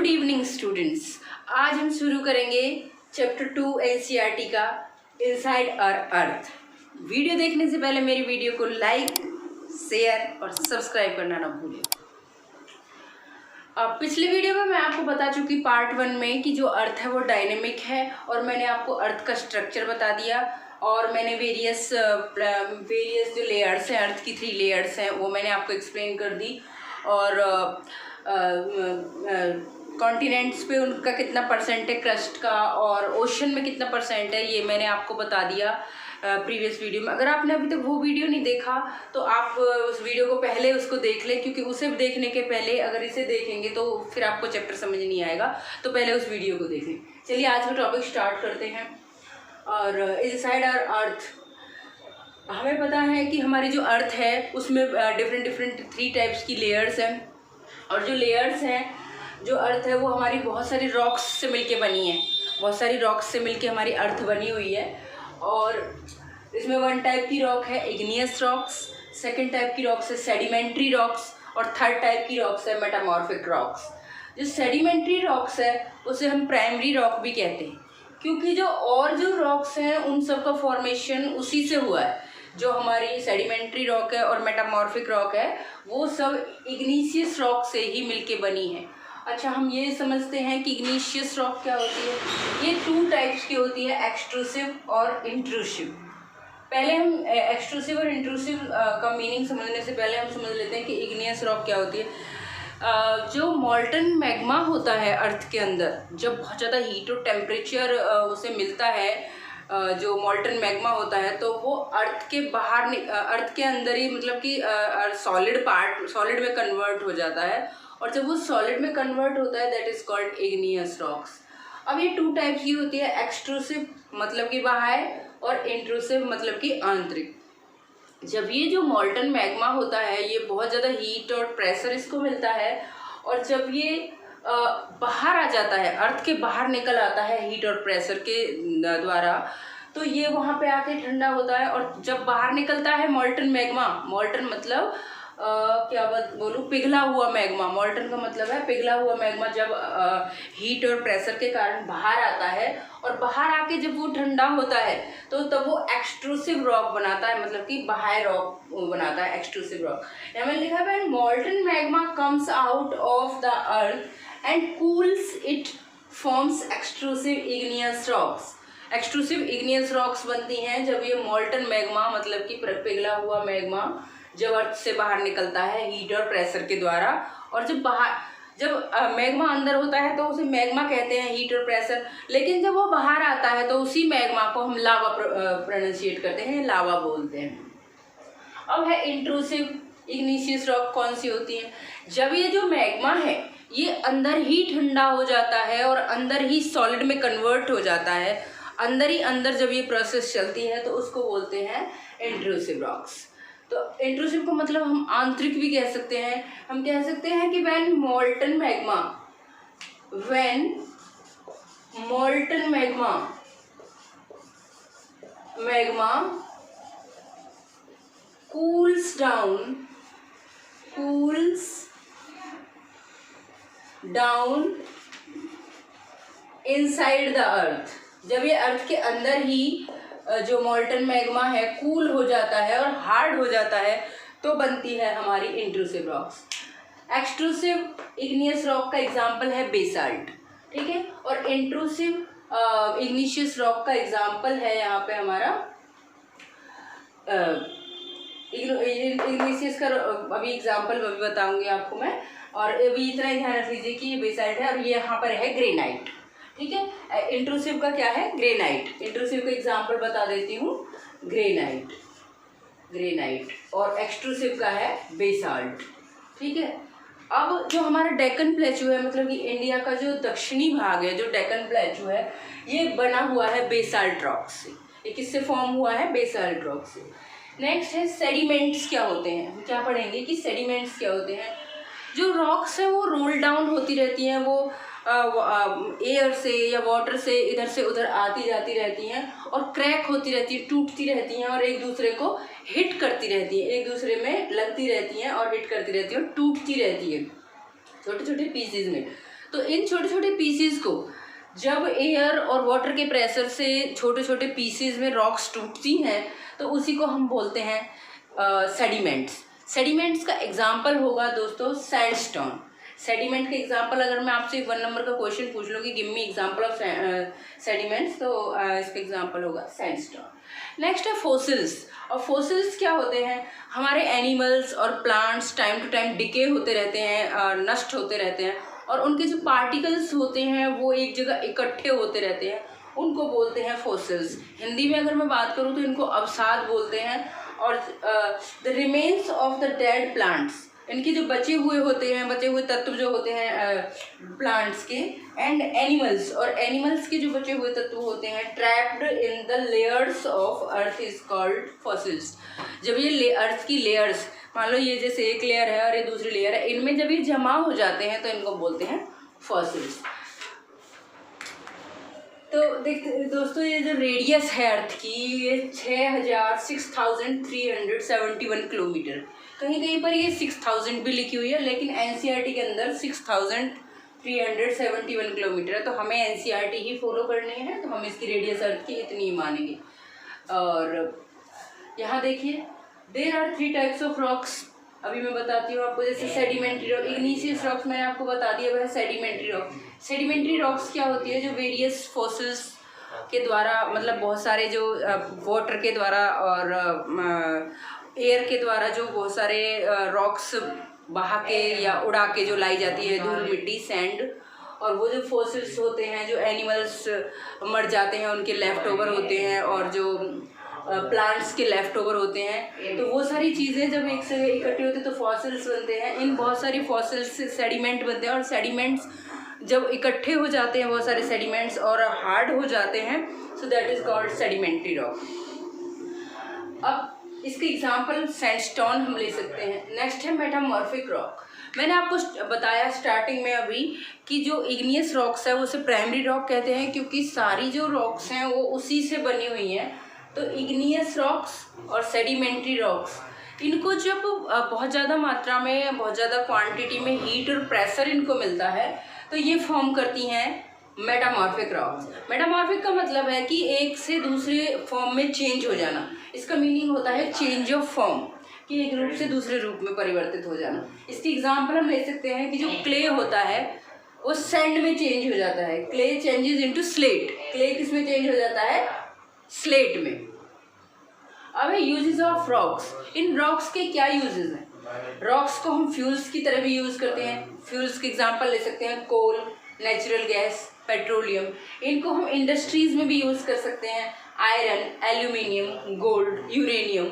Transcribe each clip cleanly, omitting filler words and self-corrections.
Good evening students. आज हम शुरू करेंगे चैप्टर 2 एनसीईआरटी का इनसाइड आवर अर्थ। वीडियो देखने से पहले मेरी वीडियो को लाइक, शेयर और सब्सक्राइब करना ना भूलें। पिछले वीडियो में मैं आपको बता चुकी पार्ट 1 में कि जो अर्थ है वो डायनेमिक है और मैंने आपको अर्थ का स्ट्रक्चर बता दिया और मैंने वेरियस जो लेयर्स हैं, अर्थ की 3 लेयर्स हैं वो मैंने आपको एक्सप्लेन कर दी। और कॉन्टिनेंट्स पे उनका कितना परसेंट है क्रस्ट का और ओशन में कितना परसेंट है ये मैंने आपको बता दिया प्रीवियस वीडियो में। अगर आपने अभी तक वो वीडियो नहीं देखा तो आप उस वीडियो को पहले उसको देख लें, क्योंकि उसे देखने के पहले अगर इसे देखेंगे तो फिर आपको चैप्टर समझ नहीं आएगा, तो पहले उस वीडियो को देख लें। चलिए आज का टॉपिक स्टार्ट करते हैं। और इनसाइड आवर अर्थ हमें पता है कि हमारी जो अर्थ है उसमें डिफरेंट 3 टाइप्स की लेयर्स हैं। और जो लेयर्स हैं, जो अर्थ है वो हमारी बहुत सारी रॉक्स से मिलके बनी है। बहुत सारी रॉक्स से मिलके हमारी अर्थ बनी हुई है। और इसमें 1 टाइप की रॉक है इग्नियस रॉक्स, 2nd टाइप की रॉक्स है सेडिमेंट्री रॉक्स और 3rd टाइप की रॉक्स है मेटामॉर्फिक रॉक्स। जो सेडिमेंट्री रॉक्स है उसे हम प्राइमरी रॉक भी कहते हैं, क्योंकि जो रॉक्स हैं उन सब का फॉर्मेशन उसी से हुआ है। जो हमारी सेडिमेंट्री रॉक है और मेटामॉर्फिक रॉक है वो सब इग्नीशियस रॉक से ही मिलके बनी है। अच्छा, हम ये समझते हैं कि इग्नीशियस रॉक क्या होती है। ये 2 टाइप्स की होती है, एक्सट्रूसिव और इंट्रूसिव। पहले हम एक्सट्रूसिव और इंट्रूसिव का मीनिंग समझने से पहले हम समझ लेते हैं कि इग्नियस रॉक क्या होती है। जो मॉल्टन मैग्मा होता है अर्थ के अंदर, जब बहुत ज़्यादा हीट और टेम्परेचर उसे मिलता है, जो मॉल्टन मैग्मा होता है, तो वो अर्थ के अंदर ही मतलब कि सॉलिड में कन्वर्ट हो जाता है। और जब वो सॉलिड में कन्वर्ट होता है that is called igneous rocks. अब ये 2 टाइप्स की होती है, एक्सट्रूसिव मतलब कि बाहर और इंट्रूसिव मतलब कि आंतरिक। जब ये जो मॉल्टन मैग्मा होता है ये बहुत ज़्यादा हीट और प्रेशर इसको मिलता है और जब ये बाहर आ जाता है, अर्थ के बाहर निकल आता है हीट और प्रेशर के द्वारा, तो ये वहाँ पे आके ठंडा होता है। और जब बाहर निकलता है मॉल्टन मैग्मा, मॉल्टन मतलब पिघला हुआ मैग्मा, मॉल्टन का मतलब है पिघला हुआ मैग्मा, जब हीट और प्रेशर के कारण बाहर आता है और बाहर आके जब वो ठंडा होता है तो तब वो एक्सट्रूसिव रॉक बनाता है, मतलब कि बाहर रॉक बनाता है, एक्सट्रूसिव रॉक। यहाँ में लिखा है मॉल्टन magma comes out of the earth and cools it forms extrusive igneous rocks. Extrusive igneous rocks बनती हैं जब ये मॉल्टन मैग्मा मतलब कि पिघला हुआ मैग्मा जब अर्थ से बाहर निकलता है हीट और प्रेशर के द्वारा। और जब मैग्मा अंदर होता है तो उसे मैग्मा कहते हैं, हीट और प्रेशर। लेकिन जब वो बाहर आता है तो उसी मैग्मा को हम लावा प्रोनाउंशिएट करते हैं, लावा बोलते हैं। अब है इंट्रूसिव इग्निशियस रॉक कौन सी होती है। जब ये जो मैग्मा है ये अंदर ही ठंडा हो जाता है और अंदर ही सॉलिड में कन्वर्ट हो जाता है, अंदर जब ये प्रोसेस चलती है तो उसको बोलते हैं इंट्रूसिव रॉक्स। तो इंट्रूसिव को मतलब हम आंतरिक भी कह सकते हैं। हम कह सकते हैं कि when मॉल्टन magma cools down inside the earth। जब ये अर्थ के अंदर ही जो मॉल्टन मैग्मा है कूल हो जाता है और हार्ड हो जाता है तो बनती है हमारी intrusive rocks. Extrusive igneous rock का एग्जाम्पल है बेसाल्ट, ठीक है। और इंट्रूसिव इग्निशियस रॉक का एग्जाम्पल है यहाँ पे हमारा इग्निशियस का अभी एग्जाम्पल बताऊंगी आपको मैं। और अभी इतना ही ध्यान रख लीजिए कि ये बेसाल्ट है और ये यहाँ पर है ग्रेनाइट, ठीक है। इंट्रूसिव का क्या है, ग्रेनाइट। इंट्रूसिव का एग्जाम्पल बता देती हूँ, ग्रेनाइट और एक्सट्रूसिव का है बेसाल्ट, ठीक है। अब जो हमारा डेक्कन प्लेटू है, मतलब कि इंडिया का जो दक्षिणी भाग है, जो डेक्कन प्लेटू है, ये बना हुआ है बेसाल्ट रॉक से। ये किससे फॉर्म हुआ है, बेसाल्ट रॉक से। नेक्स्ट है सेडिमेंट्स क्या होते हैं। हम क्या पढ़ेंगे कि सेडिमेंट्स क्या होते हैं। जो रॉक्स है वो रोल डाउन होती रहती हैं, वो एयर से या वाटर से इधर से उधर आती जाती रहती हैं और क्रैक होती रहती है, टूटती रहती हैं और एक दूसरे को हिट करती रहती हैं, एक दूसरे में लगती रहती हैं और हिट करती रहती हैं और टूटती रहती है छोटे छोटे पीसेज में। तो इन छोटे छोटे पीसीज को जब एयर और वाटर के प्रेशर से छोटे छोटे पीसीज में रॉक्स टूटती हैं तो उसी को हम बोलते हैं सेडिमेंट्स। सेडिमेंट्स का एग्जाम्पल होगा दोस्तों सैंडस्टोन। सेडिमेंट के एग्जाम्पल अगर मैं आपसे 1 नंबर का क्वेश्चन पूछ लूँगी give me example of sediments, तो इसका एग्जाम्पल होगा सैंडस्टोन। नेक्स्ट है फोसिल्स। और फोसिल्स क्या होते हैं? हमारे एनिमल्स और plants time to time decay होते रहते हैं, नष्ट होते रहते हैं, और उनके जो पार्टिकल्स होते हैं वो एक जगह इकट्ठे होते रहते हैं, उनको बोलते हैं फोसिल्स। हिंदी में अगर मैं बात करूँ तो इनको अवसाद बोलते हैं। और the remains of the dead plants, इनके जो बचे हुए होते हैं, बचे हुए तत्व जो होते हैं प्लांट्स के, एंड एनिमल्स, और एनिमल्स के जो बचे हुए तत्व होते हैं trapped in the layers of earth is called fossils. जब ये अर्थ की लेयर्स, मान लो ये जैसे एक लेयर है और ये दूसरी लेयर है, इनमें जब ये जमा हो जाते हैं तो इनको बोलते हैं फॉसिल्स। तो देखते दोस्तों, ये जो रेडियस है अर्थ की, ये 6,371 किलोमीटर। कहीं कहीं पर ये 6000 भी लिखी हुई है, लेकिन एनसीईआरटी के अंदर 6,371 किलोमीटर है, तो हमें एनसीईआरटी ही फॉलो करनी है, तो हम इसकी रेडियस अर्थ की इतनी ही मानेंगे। और यहाँ देखिए, there are 3 types of rocks. अभी मैं बताती हूँ आपको, जैसे सेडिमेंट्री रॉक, इग्निशियस रॉक्स मैंने आपको बता दिया, वह सेडिमेंट्री रॉक। सेडिमेंट्री रॉक्स क्या होती है? जो वेरियस फोसिल्स के द्वारा, मतलब बहुत सारे जो वाटर के द्वारा और एयर के द्वारा जो बहुत सारे रॉक्स बहा के या उड़ा के जो लाई जाती है, धूल मिट्टी सैंड, और वो जो फोसिल्स होते हैं, जो एनिमल्स मर जाते हैं उनके लेफ्ट ओवर होते हैं, और जो प्लांट्स के लेफ्ट ओवर होते हैं, तो वो सारी चीज़ें जब एक से इकट्ठी होती है तो फॉसिल्स बनते हैं। इन बहुत सारी फॉसिल्स से सेडिमेंट बनते हैं, और सेडिमेंट्स जब इकट्ठे हो जाते हैं बहुत सारे सेडिमेंट्स और हार्ड हो जाते हैं, so that is called sedimentary rock. अब इसके एग्जाम्पल सैंडस्टोन हम ले सकते हैं। नेक्स्ट है मेटामॉर्फिक रॉक। मैंने आपको बताया स्टार्टिंग में अभी कि जो इग्नियस रॉक्स है उसे प्राइमरी रॉक कहते हैं, क्योंकि सारी जो रॉक्स हैं वो उसी से बनी हुई हैं। तो इग्नियस रॉक्स और सेडिमेंट्री रॉक्स, इनको जब बहुत ज़्यादा मात्रा में, बहुत ज़्यादा क्वांटिटी में हीट और प्रेशर इनको मिलता है तो ये फॉर्म करती हैं मेटामॉर्फिक रॉक्स। मेटामॉर्फिक का मतलब है कि एक से दूसरे फॉर्म में चेंज हो जाना। इसका मीनिंग होता है चेंज ऑफ फॉर्म, कि एक रूप से दूसरे रूप में परिवर्तित हो जाना। इसकी एग्जांपल हम ले सकते हैं कि जो क्ले होता है वो सैंड में चेंज हो जाता है। Clay changes into slate. Clay किस में चेंज हो जाता है? स्लेट में। अब है uses of rocks. In rocks के क्या यूजेस हैं? रॉक्स को हम फ्यूल्स की तरह भी यूज़ करते हैं। फ्यूल्स के एग्जांपल ले सकते हैं कोल, नेचुरल गैस, पेट्रोलियम। इनको हम इंडस्ट्रीज़ में भी यूज़ कर सकते हैं, आयरन, एल्यूमिनियम, गोल्ड, यूरेनियम।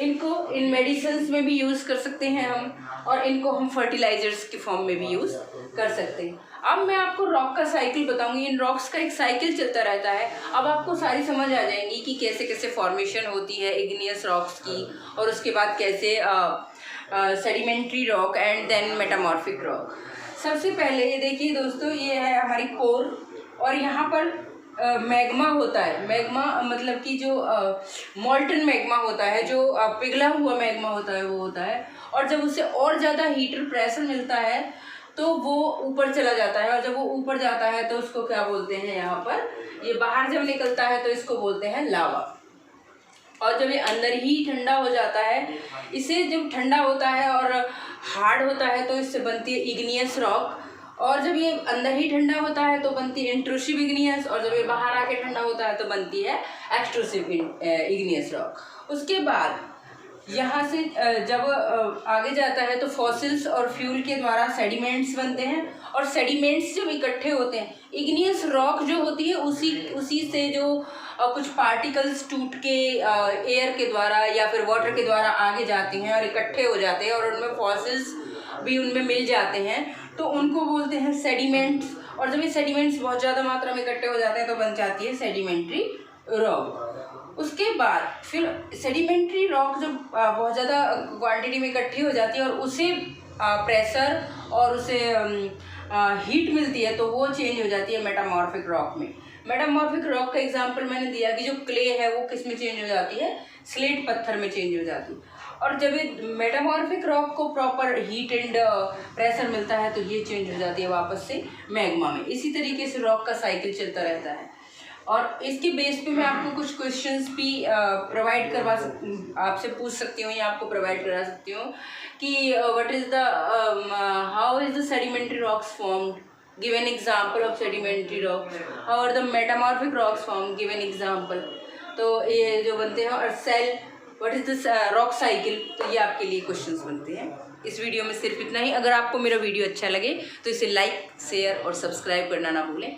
इनको इन मेडिसिन्स में भी यूज़ कर सकते हैं हम, और इनको हम फर्टिलाइजर्स के फॉर्म में भी यूज़ कर सकते हैं। अब मैं आपको रॉक का साइकिल बताऊंगी। इन रॉक्स का एक साइकिल चलता रहता है। अब आपको सारी समझ आ जाएंगी कि कैसे कैसे फॉर्मेशन होती है इग्नियस रॉक्स की, और उसके बाद कैसे sedimentary rock and then metamorphic rock. सबसे पहले ये देखिए दोस्तों, ये है हमारी कोर, और यहाँ पर मैग्मा होता है। मैग्मा मतलब कि जो मॉल्टन मैग्मा होता है, जो पिघला हुआ मैग्मा होता है, वो होता है। और जब उसे और ज़्यादा हीट और प्रेशर मिलता है तो वो ऊपर चला जाता है, और जब वो ऊपर जाता है तो उसको क्या बोलते हैं? यहाँ पर ये बाहर जब निकलता है तो इसको बोलते हैं लावा। और जब ये अंदर ही ठंडा हो जाता है, इसे जब ठंडा होता है और हार्ड होता है तो इससे बनती है इग्नियस रॉक। और जब ये अंदर ही ठंडा होता है तो बनती है इंट्रूसिव इग्नियस, और जब ये बाहर आके ठंडा होता है तो बनती है एक्सट्रूसिव इग्नियस रॉक। उसके बाद यहाँ से जब आगे जाता है तो फॉसिल्स और फ्यूल के द्वारा सेडिमेंट्स बनते हैं, और सेडिमेंट्स जब इकट्ठे होते हैं, इग्नियस रॉक जो होती है उसी से जो कुछ पार्टिकल्स टूट के एयर के द्वारा या फिर वाटर के द्वारा आगे जाते हैं और इकट्ठे हो जाते हैं, और उनमें फॉसिल्स भी उनमें मिल जाते हैं, तो उनको बोलते हैं सेडिमेंट्स। और जब ये सेडिमेंट्स बहुत ज़्यादा मात्रा में इकट्ठे हो जाते हैं तो बन जाती है सेडिमेंट्री रॉक। उसके बाद फिर सेडिमेंट्री रॉक जब बहुत ज़्यादा क्वांटिटी में इकट्ठी हो जाती है और उसे प्रेशर और उसे हीट मिलती है तो वो चेंज हो जाती है मेटामॉर्फिक रॉक में। मेटामॉर्फिक रॉक का एग्जांपल मैंने दिया कि जो क्ले है वो किस में चेंज हो जाती है? स्लेट पत्थर में चेंज हो जाती है। और जब ये मेटामॉर्फिक रॉक को प्रॉपर हीट एंड प्रेशर मिलता है तो ये चेंज हो जाती है वापस से मैग्मा में। इसी तरीके से रॉक का साइकिल चलता रहता है। और इसके बेस पे मैं आपको कुछ क्वेश्चंस भी प्रोवाइड करवा आपसे पूछ सकती हूँ या आपको प्रोवाइड करा सकती हूँ कि what is the how is the sedimentary rocks formed, give an example of sedimentary rocks, how are the metamorphic rocks form, give an example. तो ये जो बनते हैं, और सेल what is the rock cycle, तो ये आपके लिए क्वेश्चंस बनते हैं। इस वीडियो में सिर्फ इतना ही। अगर आपको मेरा वीडियो अच्छा लगे तो इसे लाइक, शेयर और सब्सक्राइब करना ना भूलें।